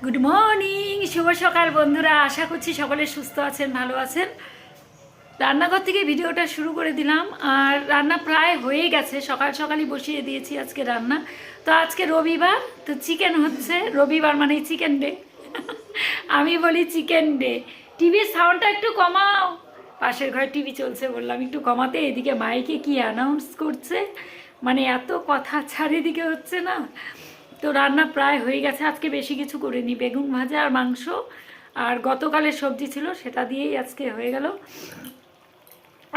Good morning, শুভ সকাল বন্ধুরা। আশা করছি সকলে সুস্থ আছেন, ভালো আছেন। রান্নাঘর থেকে ভিডিওটা শুরু করে দিলাম। আর রান্না প্রায় হয়ে গেছে, সকাল সকালই বসিয়ে দিয়েছি আজকে রান্না। তো আজকে রবিবার, তো চিকেন হচ্ছে। রবিবার মানে চিকেন ডে। আমি বলি চিকেন ডে। টিভির সাউন্ডটা একটু কমাও, পাশের ঘরে টিভি চলছে, বললাম একটু কমাতে। এদিকে মাইকে কি অ্যানাউন্স করছে, মানে এত কথা চারিদিকে হচ্ছে না। তো রান্না প্রায় হয়ে গেছে। আজকে বেশি কিছু করিনি, বেগুন ভাজা আর মাংস আর গতকালের সবজি ছিল, সেটা দিয়েই আজকে হয়ে গেল।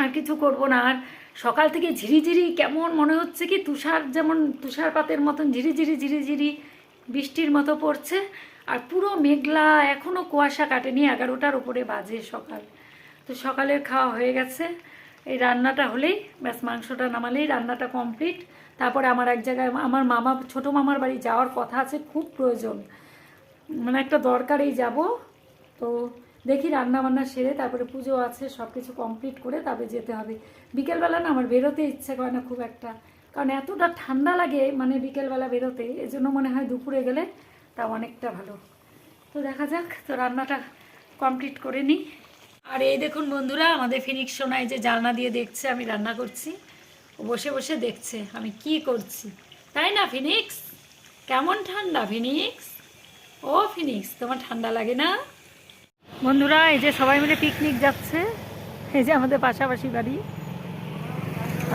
আর কিছু করব না। আর সকাল থেকে ঝিরিঝিরি কেমন মনে হচ্ছে কি তুষার, যেমন তুষারপাতের মতন ঝিরিঝিরি ঝিরিঝিরি বৃষ্টির মতো পড়ছে। আর পুরো মেঘলা, এখনও কুয়াশা কাটেনি। 11টার উপরে বাজে সকাল। তো সকালের খাওয়া হয়ে গেছে। এই রান্নাটা হলেই ব্যাস, মাংসটা নামালেই রান্নাটা কমপ্লিট। তারপরে আমার এক জায়গায় আমার মামা, ছোটো মামার বাড়ি যাওয়ার কথা আছে, খুব প্রয়োজন, মানে একটা দরকারেই যাব। তো দেখি রান্না বান্না সেরে তারপরে পুজো আছে, সব কিছু কমপ্লিট করে তারপরে যেতে হবে। বিকেলবেলা না আমার বেরোতে ইচ্ছে করে না খুব একটা, কারণ এতটা ঠান্ডা লাগে, মানে বিকেলবেলা বেরোতে। এজন্য মনে হয় দুপুরে গেলে তা অনেকটা ভালো। তো দেখা যাক, তো রান্নাটা কমপ্লিট করে নিই। আর এই দেখুন বন্ধুরা, আমাদের ফিনিক্স সোনাই যে জানলা দিয়ে দেখছে আমি রান্না করছি, ও বসে বসে দেখছে আমি কি করছি। তাই না ফিনিক্স? কেমন ঠান্ডা ফিনিক্স? ও ফিনিক্স, তোমার ঠান্ডা লাগে না? বন্ধুরা, এই যে সবাই মিলে পিকনিক যাচ্ছে, এই যে আমাদের পাশাপাশি বাড়ি।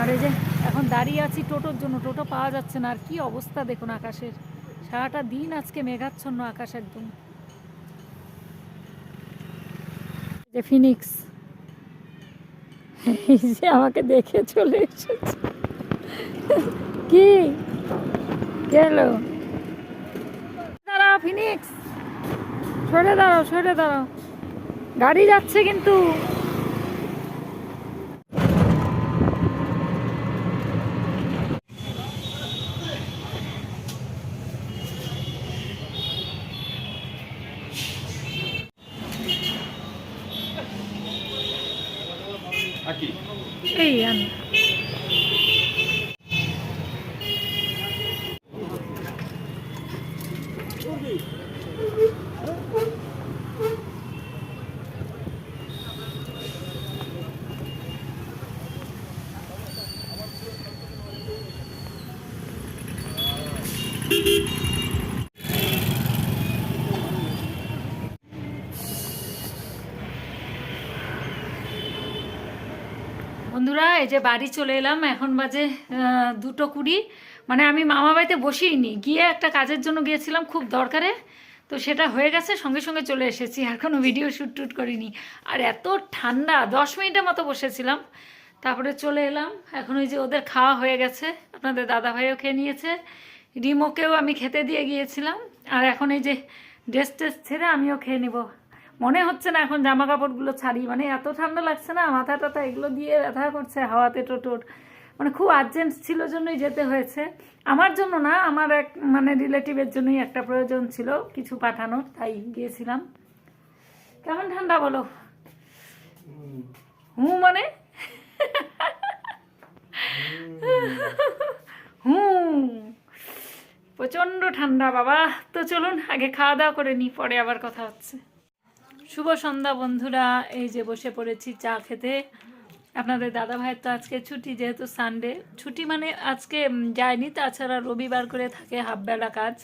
আর এই যে এখন দাঁড়িয়ে আছি টোটোর জন্য, টোটো পাওয়া যাচ্ছে না। আর কি অবস্থা দেখুন আকাশের, সারাটা দিন আজকে মেঘাচ্ছন্ন আকাশ একদম। যে ফিনিক্স, এই যে আমাকে দেখে চলে এসেছে। কি গেল? দাঁড়াও ফিনিক্স, সরে দাঁড়াও, সরে দাঁড়াও, গাড়ি যাচ্ছে কিন্তু। এই আমি বন্ধুরা, এই যে বাড়ি চলে এলাম। এখন বাজে 2:20। মানে আমি মামা বাড়িতে বসিনি, গিয়ে একটা কাজের জন্য গিয়েছিলাম খুব দরকারে। তো সেটা হয়ে গেছে, সঙ্গে সঙ্গে চলে এসেছি। আর কোনো ভিডিও শ্যুট টুট করিনি। আর এত ঠান্ডা, 10 মিনিটের মতো বসেছিলাম, তারপরে চলে এলাম। এখন ওই যে ওদের খাওয়া হয়ে গেছে, আপনাদের দাদাভাইও খেয়ে নিয়েছে, রিমোকেও আমি খেতে দিয়ে গিয়েছিলাম। আর এখন এই যে ড্রেস টেস ছেড়ে আমিও খেয়ে নিব। মনে হচ্ছে না এখন জামা কাপড়গুলো ছাড়ি, মানে এত ঠান্ডা লাগছে না, মাথা টাথা এগুলো দিয়ে ব্যথা করছে হাওয়াতে টোটোর। মানে খুব আর্জেন্ট ছিল জন্যই যেতে হয়েছে, আমার জন্য না, আমার এক মানে রিলেটিভের জন্যই একটা প্রয়োজন ছিল কিছু পাঠানোর, তাই গিয়েছিলাম। কেমন ঠান্ডা বলো? মানে প্রচণ্ড ঠান্ডা বাবা। তো চলুন আগে খাওয়া দাওয়া করে নিই, পরে আবার কথা হচ্ছে। শুভ সন্ধ্যা বন্ধুরা, এই যে বসে পড়েছি চা খেতে। আপনাদের দাদা ভাইয়ের তো আজকে ছুটি, যেহেতু সানডে ছুটি, মানে আজকে যায়নি, তাছাড়া রবিবার করে থাকে হাফবেলা কাজ।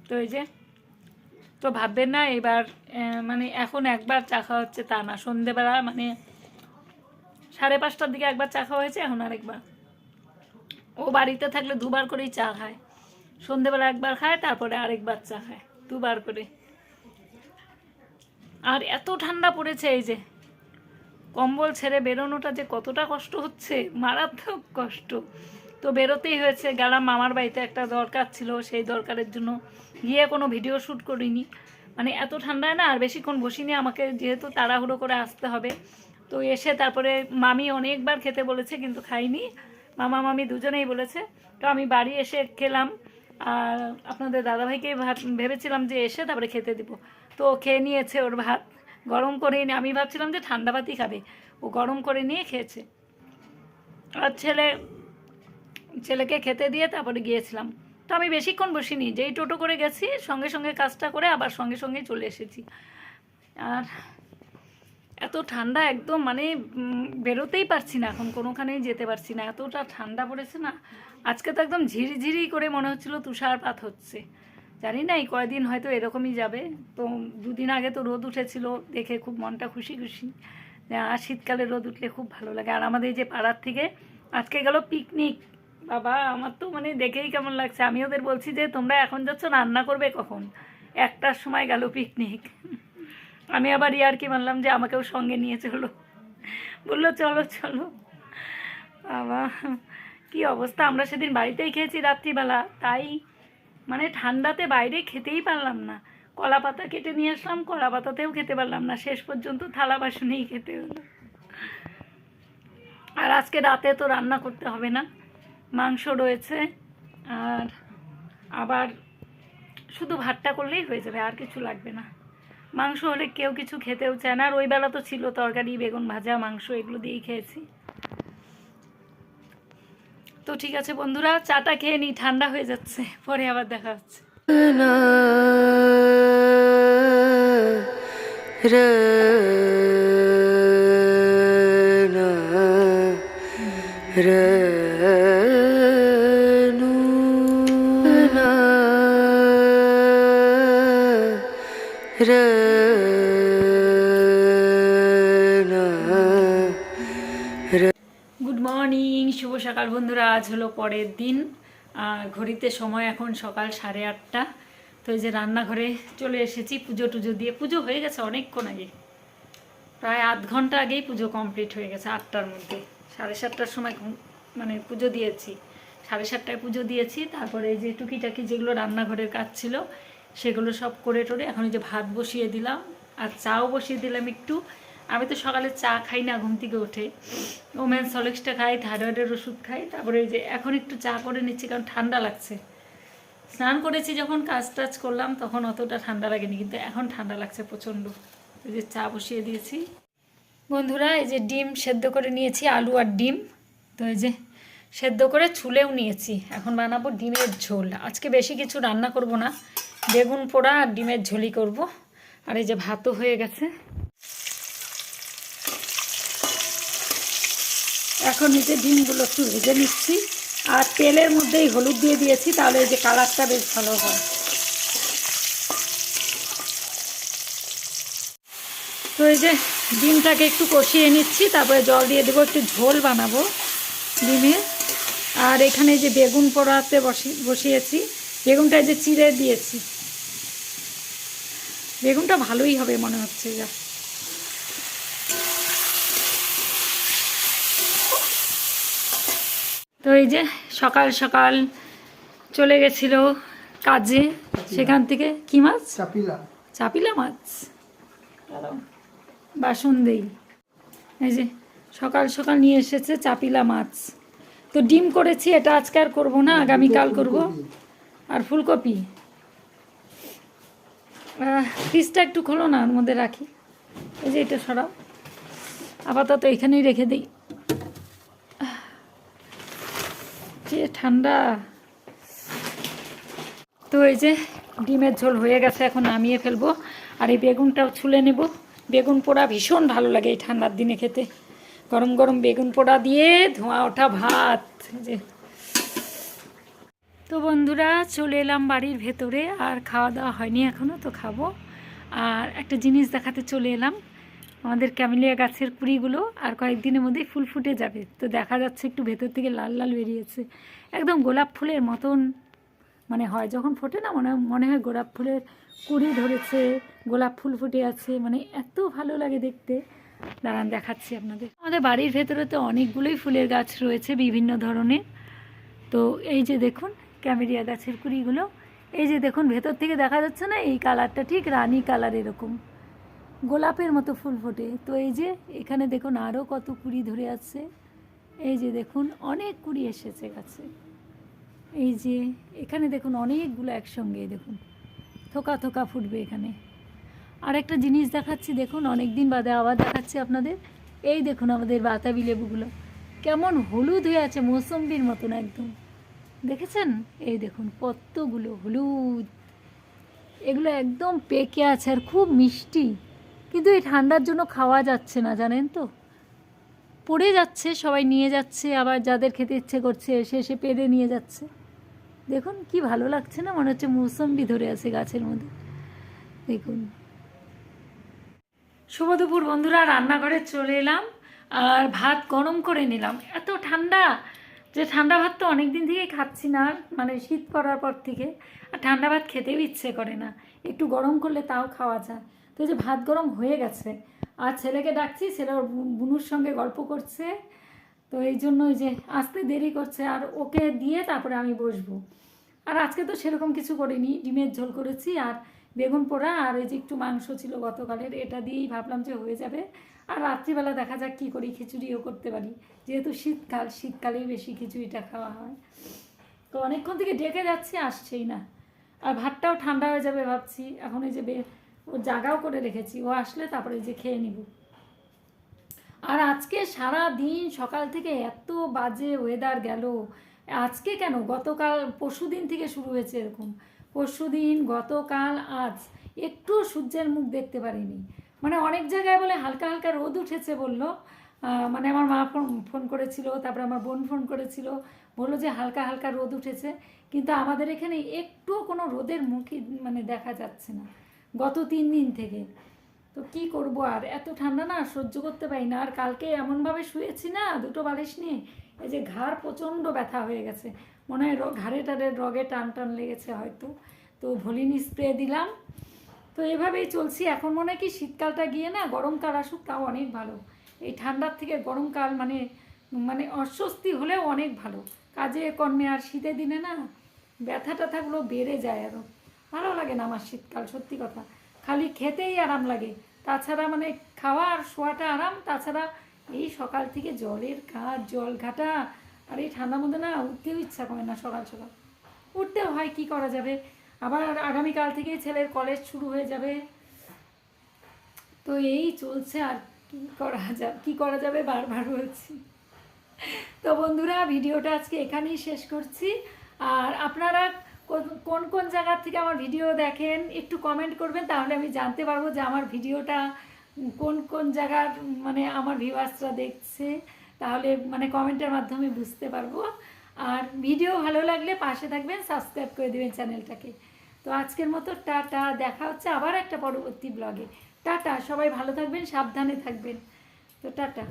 তো এই যে, তো ভাববেন না এবার মানে এখন একবার চা খাওয়া হচ্ছে তা না, সন্ধেবেলা মানে 5:30টার দিকে একবার চা খাওয়া হয়েছে, এখন আরেকবার। ও বাড়িতে থাকলে দুবার করেই চা খায়, সন্ধেবেলা একবার খায়, তারপরে আরেকবার চা খায়, দুবার করে। আর এত ঠান্ডা পড়েছে, এই যে কম্বল ছেড়ে বেরোনোটা যে কতটা কষ্ট হচ্ছে, মারাত্মক কষ্ট। তো বেরোতেই হয়েছে, গেলাম মামার বাড়িতে, একটা দরকার ছিল, সেই দরকারের জন্য গিয়ে কোনো ভিডিও শ্যুট করিনি। মানে এত ঠান্ডায় না আর বেশিক্ষণ বসিনি, আমাকে যেহেতু তাড়াহুড়ো করে আসতে হবে। তো এসে তারপরে মামি অনেকবার খেতে বলেছে কিন্তু খাইনি, মামা মামি দুজনেই বলেছে। তো আমি বাড়ি এসে খেলাম। আর আপনাদের দাদাভাইকে ভেবেছিলাম যে এসে তারপরে খেতে দিব, তো খেয়ে নিয়েছে ওর ভাত গরম করে নিয়ে। আমি ভাবছিলাম যে ঠান্ডা ভাতই খাবে, ও গরম করে নিয়ে খেয়েছে। আর ছেলেকে খেতে দিয়ে তারপরে গিয়েছিলাম। তো আমি বেশিক্ষণ বসিনি, যেই টোটো করে গেছি সঙ্গে সঙ্গে কাজটা করে আবার সঙ্গে সঙ্গে চলে এসেছি। আর এত ঠান্ডা একদম মানে বেরোতেই পারছি না, এখন কোনোখানেই যেতে পারছি না, এতটা ঠান্ডা পড়েছে না। আজকে তো একদম ঝিরিঝিরি করে মনে হচ্ছিল তুষারপাত হচ্ছে। জানি না এই কয়দিন হয়তো এরকমই যাবে। তো দুদিন আগে তো রোদ উঠেছিল, দেখে খুব মনটা খুশি খুশি। আর শীতকালে রোদ উঠলে খুব ভালো লাগে। আর আমাদের যে পাড়ার থেকে আজকে গেল পিকনিক, বাবা আমার তো মানে দেখেই কেমন লাগছে। আমি ওদের বলছি যে তোমরা এখন যাচ্ছ, রান্না করবে কখন? 1টার সময় গেল পিকনিক। আমি আবার ইয়ার্কি মানলাম যে আমাকেও সঙ্গে নিয়ে চলো, বললো চলো চলো। বাবা কি অবস্থা! আমরা সেদিন বাড়িতেই খেয়েছি রাত্রিবেলা, তাই মানে ঠান্ডাতে বাইরে খেতেই পারলাম না। কলা পাতা কেটে নিয়ে আসলাম, কলা পাতাতেও খেতে পারলাম না, শেষ পর্যন্ত থালা বাসনেই খেতে হলো। আর আজকে রাতে তো রান্না করতে হবে না, মাংস রয়েছে, আর আবার শুধু ভাতটা করলেই হয়ে যাবে, আর কিছু লাগবে না। মাংস হলে কেউ কিছু খেতেও চায় না, আর ওই বেলা তো ছিল তরকারি, বেগুন ভাজা, মাংস, এগুলো দিয়েই খেয়েছি। তো ঠিক আছে বন্ধুরা, চাটা খেয়ে নিই, ঠান্ডা হয়ে যাচ্ছে, পরে আবার দেখা হচ্ছে। গুড মর্নিং, শুভ সকাল বন্ধুরা। আজ হলো পরের দিন, আর ঘড়িতে সময় এখন সকাল 8:30। তো এই যে রান্নাঘরে চলে এসেছি, পুজো টুজো দিয়ে। পুজো হয়ে গেছে অনেকক্ষণ আগে, প্রায় আধ ঘন্টা আগেই পুজো কমপ্লিট হয়ে গেছে। 8টার মধ্যে 7:30টার সময় মানে পুজো দিয়েছি, 7:30টায় পুজো দিয়েছি। তারপরে এই যে টুকিটাকি যেগুলো রান্নাঘরের কাজ ছিল সেগুলো সব করে টোরে এখন এই যে ভাত বসিয়ে দিলাম, আর চাও বসিয়ে দিলাম একটু। আমি তো সকালে চা খাই না, ঘুম থেকে উঠে ওমেন সলেক্সটা খাই, থাইরয়েডের ওষুধ খাই। তারপরে এই যে এখন একটু চা করে নিচ্ছি, কারণ ঠান্ডা লাগছে। স্নান করেছি যখন, কাজ টাজ করলাম তখন অতটা ঠান্ডা লাগেনি, কিন্তু এখন ঠান্ডা লাগছে প্রচণ্ড। এই যে চা বসিয়ে দিয়েছি বন্ধুরা। এই যে ডিম সেদ্ধ করে নিয়েছি, আলু আর ডিম। তো এই যে সেদ্ধ করে ছুলেও নিয়েছি, এখন বানাবো ডিমের ঝোল। আজকে বেশি কিছু রান্না করব না, বেগুন পোড়া আর ডিমের ঝোলই করব। আর এই যে ভাতও হয়ে গেছে। এখন এই যে ডিমগুলো একটু ভেজে নিচ্ছি, আর তেলের মধ্যেই হলুদ দিয়ে দিয়েছি, তাহলে এই যে কালারটা বেশ ভালো হয়। তো এই যে ডিমটাকে একটু কষিয়ে নিচ্ছি, তারপরে জল দিয়ে দেবো, একটু ঝোল বানাবো ডিমে। আর এখানে যে বেগুন পোড়াতে বসিয়েছি, বেগুনটা যে চিড়ে দিয়েছি, বেগুনটা ভালোই হবে মনে হচ্ছে। যা তো এই যে সকাল সকাল চলে গেছিল কাজে, সেখান থেকে কি মাছ? চাপিলা মাছ, বাসন দেই। এই যে সকাল সকাল নিয়ে এসেছে চাপিলা মাছ। তো ডিম করেছি, এটা আজকে আর করবো না, আগামীকাল করব। আর ফুলকপি, পিসটা একটু খোলো না, ওর মধ্যে রাখি। এই যে এটা সরাও, আপাতত এখানেই রেখে দিই, যে ঠান্ডা। তো এই যে ডিমের ঝোল হয়ে গেছে, এখন নামিয়ে ফেলবো। আর এই বেগুনটাও ছুলে নেব। বেগুন পোড়া ভীষণ ভালো লাগে এই ঠান্ডার দিনে খেতে, গরম গরম বেগুন পোড়া দিয়ে ধোঁয়া ওঠা ভাত। যে তো বন্ধুরা চলে এলাম বাড়ির ভেতরে, আর খাওয়া দাওয়া হয়নি এখনও, তো খাবো। আর একটা জিনিস দেখাতে চলে এলাম, আমাদের ক্যামেলিয়া গাছের কুড়িগুলো আর কয়েকদিনের মধ্যেই ফুল ফুটে যাবে। তো দেখা যাচ্ছে একটু ভেতর থেকে লাল লাল বেরিয়েছে, একদম গোলাপ ফুলের মতন মানে হয় যখন ফোটে না, মনে হয় গোলাপ ফুলের কুড়ি ধরেছে, গোলাপ ফুল ফুটে আছে, মানে এত ভালো লাগে দেখতে। দাঁড়ান দেখাচ্ছি আপনাদের। আমাদের বাড়ির ভেতরে তো অনেকগুলোই ফুলের গাছ রয়েছে বিভিন্ন ধরনের। তো এই যে দেখুন ক্যামেলিয়া গাছের কুড়িগুলো, এই যে দেখুন ভেতর থেকে দেখা যাচ্ছে না, এই কালারটা ঠিক রানী কালার, এরকম গোলাপের মতো ফুল ফোটে। তো এই যে এখানে দেখুন আরও কত কুড়ি ধরে আছে, এই যে দেখুন অনেক কুড়ি এসেছে গাছে। এই যে এখানে দেখুন অনেকগুলো একসঙ্গে, দেখুন থোকা থোকা ফুটবে এখানে। আর একটা জিনিস দেখাচ্ছি, দেখুন অনেক দিন বাদে আবার দেখাচ্ছি আপনাদের। এই দেখুন আমাদের বাতাবি লেবুগুলো কেমন হলুদ হয়ে আছে, মৌসম্বির মতন একদম। দেখেছেন? এই দেখুন কতগুলো হলুদ, এগুলো একদম পেকে আছে আর খুব মিষ্টি, কিন্তু এই ঠান্ডার জন্য খাওয়া যাচ্ছে না, জানেন তো। পড়ে যাচ্ছে, সবাই নিয়ে যাচ্ছে, আবার যাদের খেতে ইচ্ছে করছে এসে এসে পেড়ে নিয়ে যাচ্ছে। দেখুন কি ভালো লাগছে না, মনে হচ্ছে মৌসম্বি ধরে আছে গাছের মধ্যে। দেখুন। শুভ দুপুর বন্ধুরা, রান্নাঘরে চলে এলাম আর ভাত গরম করে নিলাম। এত ঠান্ডা যে ঠান্ডা ভাত তো অনেক দিন থেকেই খাচ্ছি না, মানে শীত করার পর থেকে। আর ঠান্ডা ভাত খেতেও ইচ্ছে করে না, একটু গরম করলে তাও খাওয়া যায়। তো এই যে ভাত গরম হয়ে গেছে, আর ছেলেকে ডাকছি, ছেলে ওর বুনুর সঙ্গে গল্প করছে। তো এই জন্য ওই যে আসতে দেরি করছে, আর ওকে দিয়ে তারপরে আমি বসবো। আর আজকে তো সেরকম কিছু করিনি, ডিমের ঝোল করেছি আর বেগুন পোড়া, আর এই যে একটু মাংস ছিল গতকালের, এটা দিয়েই ভাবলাম যে হয়ে যাবে। আর রাত্রিবেলা দেখা যাক কী করি, খিচুড়িও করতে পারি, যেহেতু শীতকাল, শীতকালেই বেশি খিচুড়িটা খাওয়া হয়। তো অনেকক্ষণ থেকে ডেকে যাচ্ছি, আসছেই না। আর ভাতটাও ঠান্ডা হয়ে যাবে ভাবছি, এখন এই যে ও জাগাও করে রেখেছি, ও আসলে তারপরে যে খেয়ে নিব। আর আজকে সারা দিন সকাল থেকে এত বাজে ওয়েদার গেল। আজকে কেন, গতকাল পরশু দিন থেকে শুরু হয়েছে এরকম। পরশু দিন, গতকাল, আজ একটু সূর্যের মুখ দেখতে পারিনি। মানে অনেক জায়গায় বলে হালকা হালকা রোদ উঠেছে বললো, মানে আমার মা ফোন করেছিল, তারপরে আমার বোন ফোন করেছিল, বললো যে হালকা হালকা রোদ উঠেছে। কিন্তু আমাদের এখানে একটুও কোনো রোদের মুখই মানে দেখা যাচ্ছে না গত 3 দিন থেকে। তো কি করব, আর এত ঠান্ডা না সহ্য করতে পারি না। আর কালকে এমনভাবে শুয়েছি না দুটো বালিশ নিয়ে, এই যে ঘাড় প্রচণ্ড ব্যথা হয়ে গেছে, মনে হয় ঘাড়ে টাড়ের রগে টান টান লেগেছে হয়তো। তো ভলিনি স্প্রে দিলাম। তো এভাবেই চলছি। এখন মনে হয় কি শীতকালটা গিয়ে না গরমকাল আসুক, তাও অনেক ভালো। এই ঠান্ডার থেকে গরমকাল মানে মানে অস্বস্তি হলেও অনেক ভালো কাজে কর্মে। আর শীতের দিনে না ব্যথা ট্যাথাগুলো বেড়ে যায়, আরও ভালো লাগে না আমার শীতকাল, সত্যি কথা। খালি খেতেই আরাম লাগে, তাছাড়া মানে খাওয়া আর শোয়াটা আরাম, তাছাড়া এই সকাল থেকে জলের কাজ, জল ঘাটা, আর এই ঠান্ডার মধ্যে না উঠতেও ইচ্ছা করে না সকাল সকাল। উঠতেও হয়, কি করা যাবে। আবার আগামীকাল থেকেই ছেলের কলেজ শুরু হয়ে যাবে। তো এই চলছে, আর কি করা যাবে বারবার বলছি। তো বন্ধুরা, ভিডিওটা আজকে এখানেই শেষ করছি। আর আপনারা কোন কোন জায়গার থেকে আমার ভিডিও দেখেন একটু কমেন্ট করবেন, তাহলে আমি জানতে পারবো যে আমার ভিডিওটা কোন কোন জায়গার মানে আমার ভিউয়ার্সরা দেখছে। তাহলে মানে কমেন্টের মাধ্যমে বুঝতে পারবো। আর ভিডিও ভালো লাগলে পাশে থাকবেন, সাবস্ক্রাইব করে দেবেন চ্যানেলটাকে। তো আজকের মতো টাটা, দেখা হচ্ছে আবার একটা পরবর্তী ব্লগে। টাটা, সবাই ভালো থাকবেন, সাবধানে থাকবেন। তো টাটা।